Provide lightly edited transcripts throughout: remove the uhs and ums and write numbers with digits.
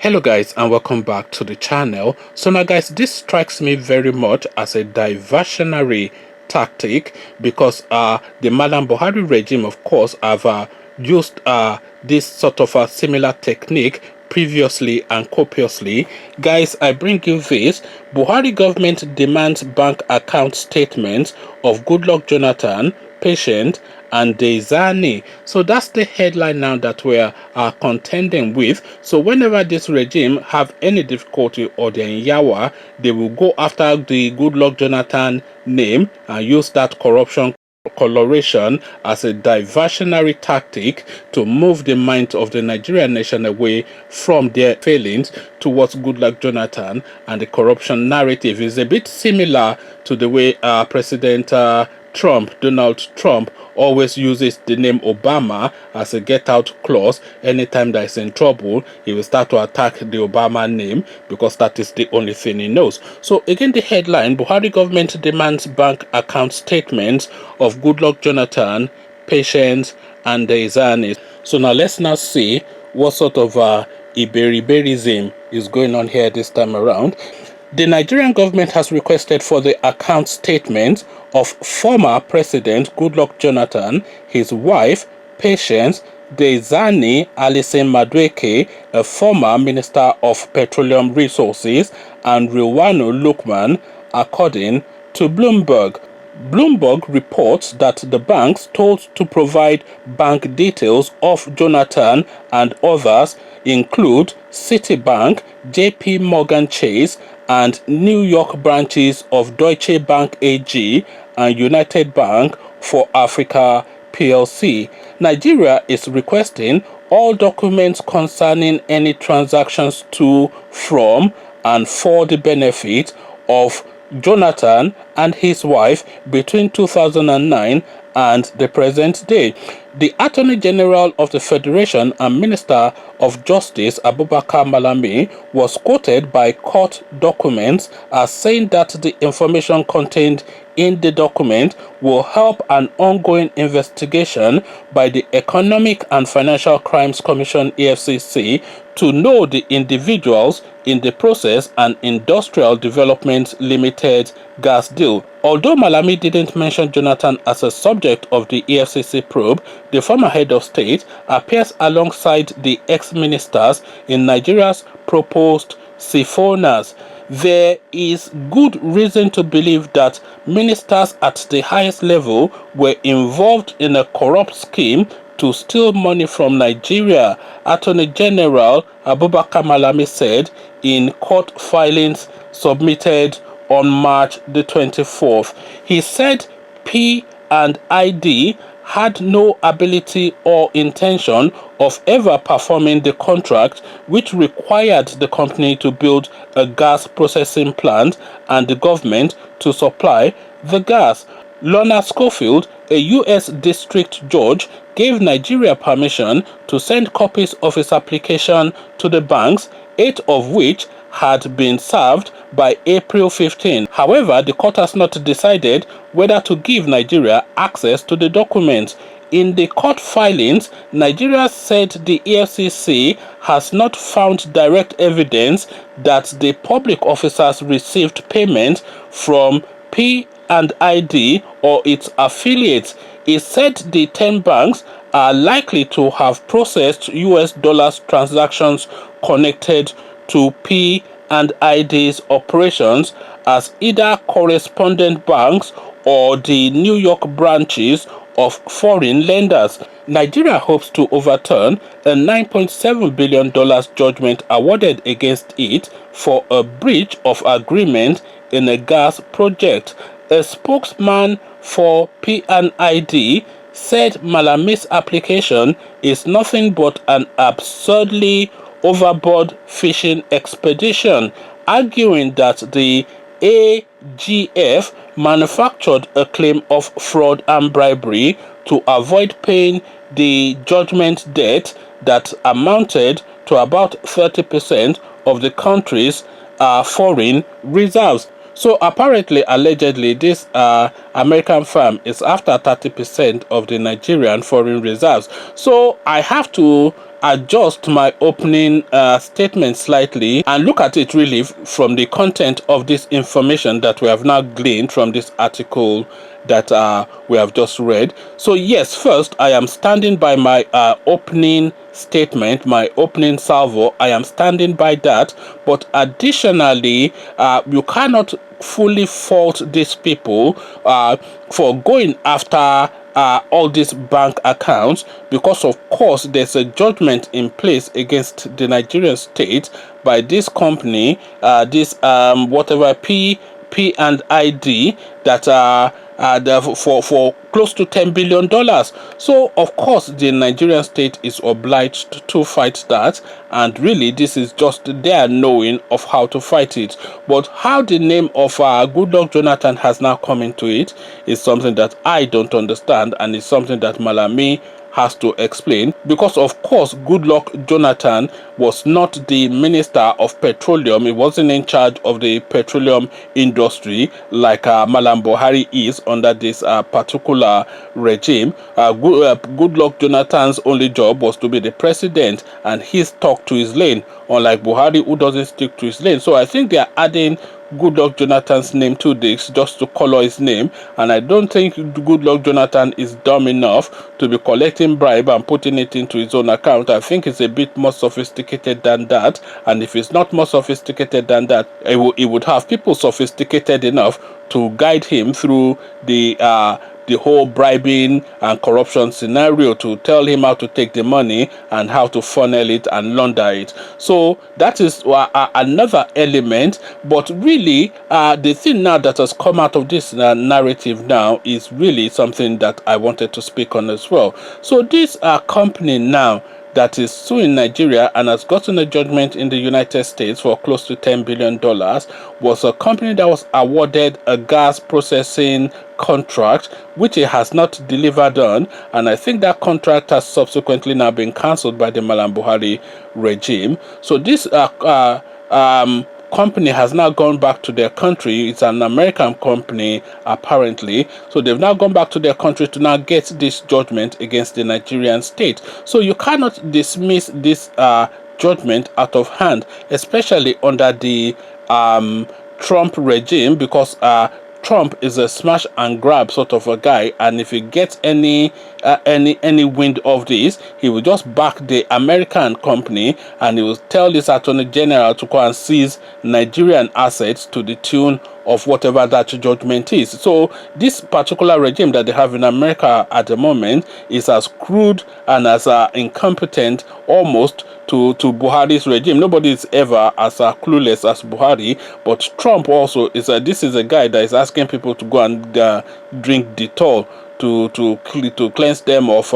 Hello guys, and welcome back to the channel. So now guys, this strikes me very much as a diversionary tactic because the Madam Buhari regime, of course, have used this sort of a similar technique previously and copiously. Guys, I bring you this. Buhari government demands bank account statements of Goodluck Jonathan, patient, and Deizani. So that's the headline now that we're contending with. So whenever this regime have any difficulty or they're in Yawa, they will go after the Goodluck Jonathan name and use that corruption coloration as a diversionary tactic to move the mind of the Nigerian nation away from their failings towards Goodluck Jonathan, and the corruption narrative is a bit similar to the way Donald Trump, always uses the name Obama as a get out clause. Anytime that is in trouble, he will start to attack the Obama name because that is the only thing he knows. So again, the headline: Buhari government demands bank account statements of Goodluck Jonathan, patients, and Deizani. So now let's now see what sort of Iberiberism is going on here this time around. The Nigerian government has requested for the account statement of former President Goodluck Jonathan, his wife, Patience Deizani Alison Madueke, a former Minister of Petroleum Resources, and Rilwano Lukman, according to Bloomberg. Bloomberg reports that the banks told to provide bank details of Jonathan and others include Citibank, JP Morgan Chase, and New York branches of Deutsche Bank AG and United Bank for Africa PLC. Nigeria is requesting all documents concerning any transactions to, from, and for the benefit of Jonathan and his wife between 2009 and the present day. The Attorney General of the Federation and Minister of Justice Abubakar Malami was quoted by court documents as saying that the information contained in the document will help an ongoing investigation by the Economic and Financial Crimes Commission (EFCC) to know the individuals in the Process and Industrial Development Limited gas deal. Although Malami didn't mention Jonathan as a subject of the EFCC probe, the former head of state appears alongside the ex-ministers in Nigeria's proposed siphoners. There is good reason to believe that ministers at the highest level were involved in a corrupt scheme to steal money from Nigeria, Attorney General Abubakar Malami said in court filings submitted on March the 24th. He said P&ID had no ability or intention of ever performing the contract which required the company to build a gas processing plant and the government to supply the gas. Lorna Schofield, a U.S. district judge, gave Nigeria permission to send copies of its application to the banks, 8 of which had been served by April 15. However, the court has not decided whether to give Nigeria access to the documents. In the court filings, Nigeria said the EFCC has not found direct evidence that the public officers received payment from P&ID or its affiliates. It said the 10 banks are likely to have processed US dollars transactions connected to P&ID's operations as either correspondent banks or the New York branches of foreign lenders. Nigeria hopes to overturn a $9.7 billion judgment awarded against it for a breach of agreement in a gas project. A spokesman for P&ID said Malami's application is nothing but an absurdly overboard fishing expedition, arguing that the AGF manufactured a claim of fraud and bribery to avoid paying the judgment debt that amounted to about 30% of the country's foreign reserves. So apparently, allegedly, this American firm is after 30% of the Nigerian foreign reserves. So I have to adjust my opening statement slightly and look at it really from the content of this information that we have now gleaned from this article that we have just read. So yes, first, I am standing by my opening statement, my opening salvo. I am standing by that. But additionally, you cannot fully fault these people for going after all these bank accounts, because of course there's a judgment in place against the Nigerian state by this company, this whatever P and ID, that for close to $10 billion. So of course the Nigerian state is obliged to fight that, and really this is just their knowing of how to fight it. But how the name of Goodluck Jonathan has now come into it is something that I don't understand, and it's something that Malami has to explain, because of course Goodluck Jonathan was not the Minister of Petroleum. He wasn't in charge of the petroleum industry like Malam Buhari is under this particular regime. Goodluck Jonathan's only job was to be the president, and he stuck to his lane, unlike Buhari, who doesn't stick to his lane. So I think they are adding Goodluck Jonathan's name to this just to color his name, and I don't think Goodluck Jonathan is dumb enough to be collecting bribe and putting it into his own account. I think it's a bit more sophisticated than that, and if it's not more sophisticated than that, he would have people sophisticated enough to guide him through the whole bribing and corruption scenario, to tell him how to take the money and how to funnel it and launder it. So that is another element. But really, the thing now that has come out of this narrative now is really something that I wanted to speak on as well. So this company now that is suing Nigeria and has gotten a judgment in the United States for close to $10 billion was a company that was awarded a gas processing contract, which it has not delivered on, and I think that contract has subsequently now been cancelled by the Malam Buhari regime. So this company has now gone back to their country. It's an American company apparently, so they've now gone back to their country to now get this judgment against the Nigerian state. So you cannot dismiss this judgment out of hand, especially under the Trump regime, because Trump is a smash and grab sort of a guy, and if he gets any wind of this, he will just back the American company, and he will tell this attorney general to go and seize Nigerian assets to the tune of whatever that judgment is. So this particular regime that they have in America at the moment is as crude and as incompetent almost to Buhari's regime. Nobody is ever as clueless as Buhari, but Trump also is this is a guy that is asking people to go and drink Dettol to cleanse them of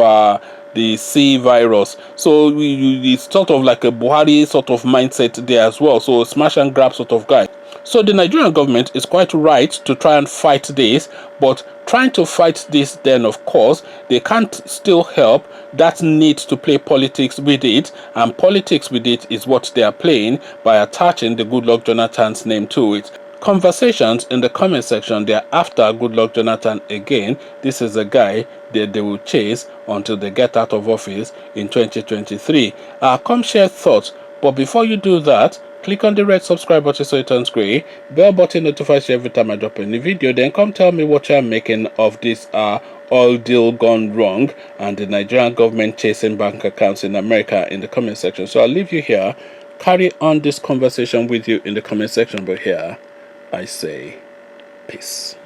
the C virus. So it's sort of like a Buhari sort of mindset there as well. So smash and grab sort of guy. So the Nigerian government is quite right to try and fight this, but trying to fight this, then of course they can't still help that need to play politics with it, and politics with it is what they are playing by attaching the Goodluck Jonathan's name to it. Conversations in the comment section, they are after Goodluck Jonathan again. This is a guy that they will chase until they get out of office in 2023. Come share thoughts, but before you do that, click on the red subscribe button so it turns grey. Bell button notifies you every time I drop a new video. Then come tell me what you're making of this oil deal gone wrong and the Nigerian government chasing bank accounts in America in the comment section. So I'll leave you here. Carry on this conversation with you in the comment section, but here I say peace.